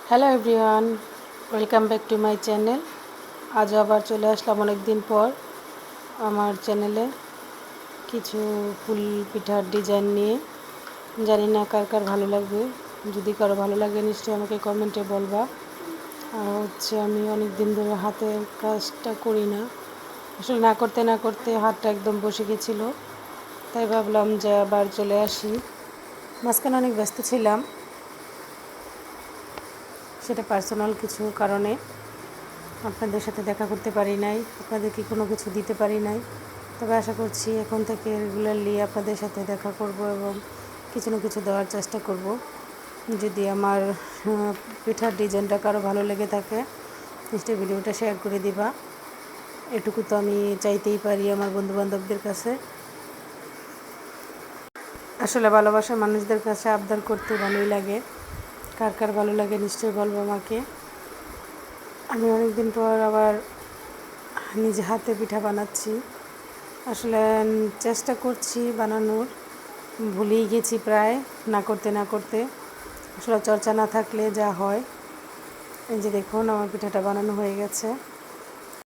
Hello everyone, welcome back to my channel. আজও আবার চলে আসলাম অনেক দিন পর আমার চ্যানেলে কিছু ফুল পিঠার ডিজাইন নিয়ে। জানি না কার কার ভালো লাগবে, যদি কারো ভালো লাগে নিশ্চয়ই আমাকে কমেন্টে বলবা। আর আমি অনেক দিন ধরে হাতের কাজটা করি না, আসলে না করতে না করতে হাতটা একদম বসে গেছিলো, তাই ভাবলাম যে আবার চলে আসি। মাঝখানে অনেক ব্যস্ত ছিলাম, সেটা পার্সোনাল কিছু কারণে আপনাদের সাথে দেখা করতে পারি নাই, আপনাদেরকে কোনো কিছু দিতে পারি নাই। তবে আশা করছি এখন থেকে রেগুলারলি আপনাদের সাথে দেখা করব এবং কিছু না কিছু দেওয়ার চেষ্টা করব। যদি আমার পিঠার ডিজাইনটা কারো ভালো লেগে থাকে নিশ্চয়ই ভিডিওটা শেয়ার করে দিবা। এটুকু তো আমি চাইতেই পারি আমার বন্ধুবান্ধবদের কাছে। আসলে ভালোবাসার মানুষদের কাছে আবদার করতে ভালোই লাগে। কার কার ভালো লাগে নিশ্চয়ই বলবো আমাকে। আমি অনেক দিন পর আবার নিজে হাতে পিঠা বানাচ্ছি। আসলে চেষ্টা করছি বানানোর, ভুলেই গেছি প্রায় না করতে না করতে। আসলে চর্চা না থাকলে যা হয়। এই যে দেখুন আমার পিঠাটা বানানো হয়ে গেছে।